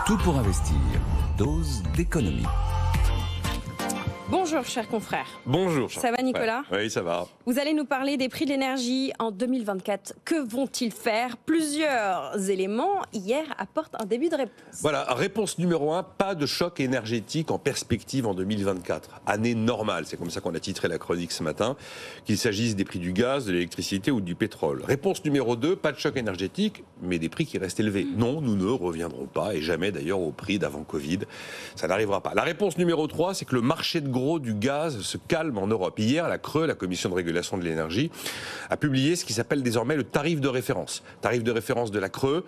Tout pour investir. Dose d'économie. Bonjour chers confrères. Bonjour. Ça va Nicolas ? Oui, ça va. Vous allez nous parler des prix de l'énergie en 2024. Que vont-ils faire ? Plusieurs éléments hier apportent un début de réponse. Voilà, réponse numéro 1, pas de choc énergétique en perspective en 2024. Année normale, c'est comme ça qu'on a titré la chronique ce matin, qu'il s'agisse des prix du gaz, de l'électricité ou du pétrole. Réponse numéro 2, pas de choc énergétique, mais des prix qui restent élevés. Non, nous ne reviendrons pas, et jamais d'ailleurs au prix d'avant Covid. Ça n'arrivera pas. La réponse numéro 3, c'est que le marché de gros du gaz se calme en Europe. Hier, la CRE, la Commission de régulation de l'énergie, a publié ce qui s'appelle désormais le tarif de référence. Tarif de référence de la CRE,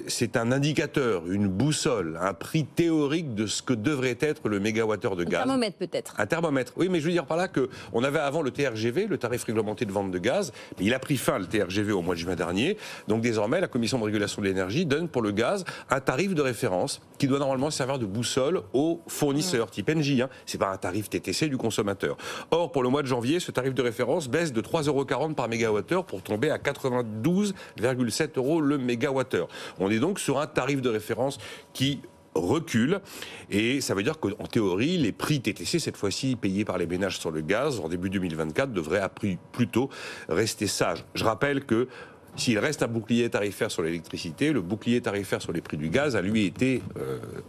c'est un indicateur, une boussole, un prix théorique de ce que devrait être le mégawattheure de gaz. Un thermomètre peut-être. Un thermomètre, oui, mais je veux dire par là qu'on avait avant le TRGV, le tarif réglementé de vente de gaz, mais il a pris fin le TRGV au mois de juin dernier. Donc désormais, la Commission de régulation de l'énergie donne pour le gaz un tarif de référence qui doit normalement servir de boussole aux fournisseurs, type Engie. C'est pas un tarif TTC du consommateur. Or, pour le mois de janvier, ce tarif de référence baisse de 3,40 € par mégawattheure pour tomber à 92,7 € le mégawattheure. On est donc sur un tarif de référence qui recule, et ça veut dire qu'en théorie, les prix TTC, cette fois-ci payés par les ménages sur le gaz, en début 2024, devraient plutôt rester sages. Je rappelle que s'il reste un bouclier tarifaire sur l'électricité, le bouclier tarifaire sur les prix du gaz a lui été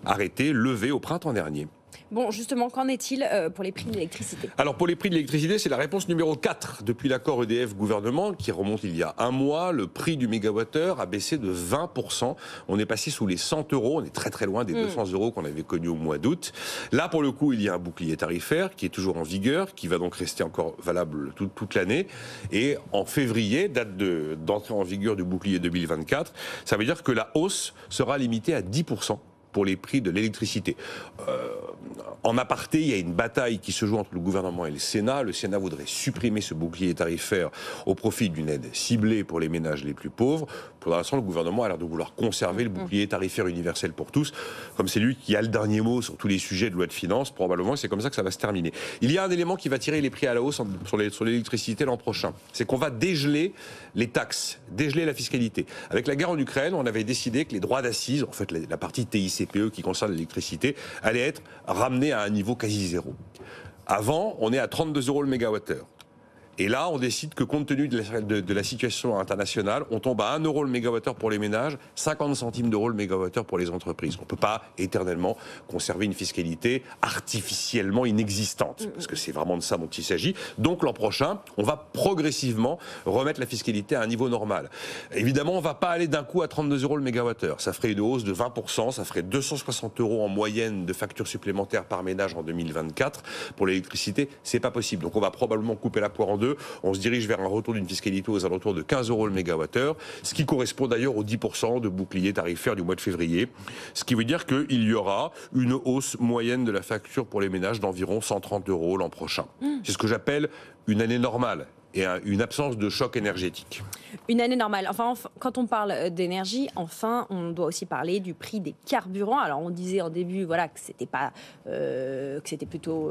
arrêté, levé au printemps dernier. Bon, justement, qu'en est-il pour les prix de l'électricité ? Alors, pour les prix de l'électricité, c'est la réponse numéro 4. Depuis l'accord EDF-gouvernement, qui remonte il y a un mois, le prix du mégawattheure a baissé de 20%. On est passé sous les 100 €. On est très très loin des 200 € qu'on avait connus au mois d'août. Là, pour le coup, il y a un bouclier tarifaire qui est toujours en vigueur, qui va donc rester encore valable toute l'année. Et en février, date d'entrée en vigueur du bouclier 2024, ça veut dire que la hausse sera limitée à 10% pour les prix de l'électricité. En aparté, il y a une bataille qui se joue entre le gouvernement et le Sénat. Le Sénat voudrait supprimer ce bouclier tarifaire au profit d'une aide ciblée pour les ménages les plus pauvres. Pour l'instant, le gouvernement a l'air de vouloir conserver le bouclier tarifaire universel pour tous. Comme c'est lui qui a le dernier mot sur tous les sujets de loi de finances, probablement c'est comme ça que ça va se terminer. Il y a un élément qui va tirer les prix à la hausse sur l'électricité l'an prochain. C'est qu'on va dégeler les taxes, dégeler la fiscalité. Avec la guerre en Ukraine, on avait décidé que les droits d'assises, en fait la partie TICPE qui concerne l'électricité, allait être ramenée à un niveau quasi zéro. Avant, on est à 32 € le mégawattheure. Et là, on décide que compte tenu de la situation internationale, on tombe à 1 € le mégawattheure pour les ménages, 50 centimes d'euros le mégawattheure pour les entreprises. On ne peut pas éternellement conserver une fiscalité artificiellement inexistante, parce que c'est vraiment de ça dont il s'agit. Donc l'an prochain, on va progressivement remettre la fiscalité à un niveau normal. Évidemment, on ne va pas aller d'un coup à 32 € le mégawattheure. Ça ferait une hausse de 20%, ça ferait 260 € en moyenne de factures supplémentaires par ménage en 2024. Pour l'électricité, c'est pas possible. Donc on va probablement couper la poire en deux. On se dirige vers un retour d'une fiscalité aux alentours de 15 € le mégawattheure, ce qui correspond d'ailleurs aux 10% de bouclier tarifaire du mois de février. Ce qui veut dire qu'il y aura une hausse moyenne de la facture pour les ménages d'environ 130 € l'an prochain. C'est ce que j'appelle une année normale et une absence de choc énergétique. Une année normale. Enfin, quand on parle d'énergie, enfin, on doit aussi parler du prix des carburants. Alors, on disait en début, voilà, que c'était pas, que c'était plutôt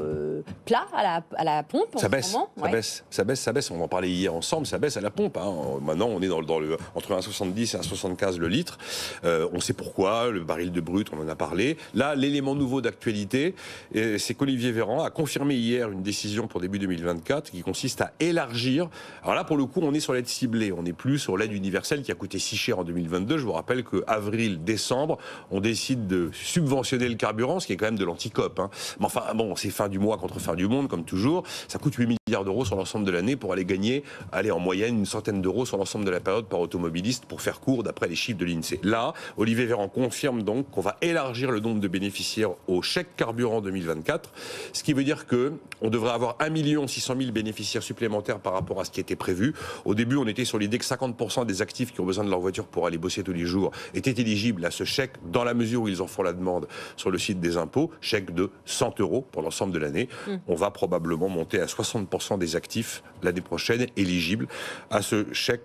plat à la pompe. Ça baisse, ça baisse. On en parlait hier ensemble. Ça baisse à la pompe. Maintenant, on est entre 1,70 et 1,75 le litre. On sait pourquoi. Le baril de brut, on en a parlé. Là, l'élément nouveau d'actualité, c'est qu'Olivier Véran a confirmé hier une décision pour début 2024 qui consiste à élargir. Alors là, pour le coup, on est sur l'aide ciblée. On n'est plus sur l'aide universelle qui a coûté si cher en 2022. Je vous rappelle qu'avril, décembre, on décide de subventionner le carburant, ce qui est quand même de l'anticope. Mais enfin, bon, c'est fin du mois contre fin du monde, comme toujours. Ça coûte 8 milliards d'euros sur l'ensemble de l'année pour aller gagner, en moyenne, une centaine d'euros sur l'ensemble de la période par automobiliste, pour faire court d'après les chiffres de l'INSEE. Là, Olivier Véran confirme donc qu'on va élargir le nombre de bénéficiaires au chèque carburant 2024, ce qui veut dire qu'on devrait avoir 1 600 000 bénéficiaires supplémentaires par rapport à ce qui était prévu. Au début, on était sur l'idée que 50% des actifs qui ont besoin de leur voiture pour aller bosser tous les jours étaient éligibles à ce chèque dans la mesure où ils en font la demande sur le site des impôts, chèque de 100 € pour l'ensemble de l'année. On va probablement monter à 60% des actifs l'année prochaine éligibles à ce chèque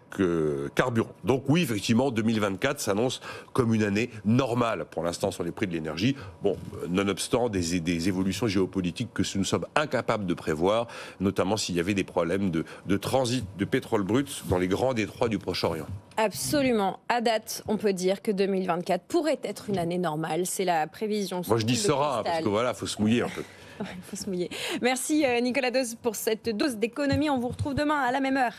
carburant. Donc oui, effectivement, 2024 s'annonce comme une année normale pour l'instant sur les prix de l'énergie. Bon, nonobstant des évolutions géopolitiques que nous sommes incapables de prévoir, notamment s'il y avait des problèmes de de transit de pétrole brut dans les grands détroits du Proche-Orient. Absolument. À date, on peut dire que 2024 pourrait être une année normale. C'est la prévision. Moi, je dis sera, parce que voilà, il faut se mouiller un peu. Il faut se mouiller. Merci Nicolas Dose pour cette dose d'économie. On vous retrouve demain à la même heure.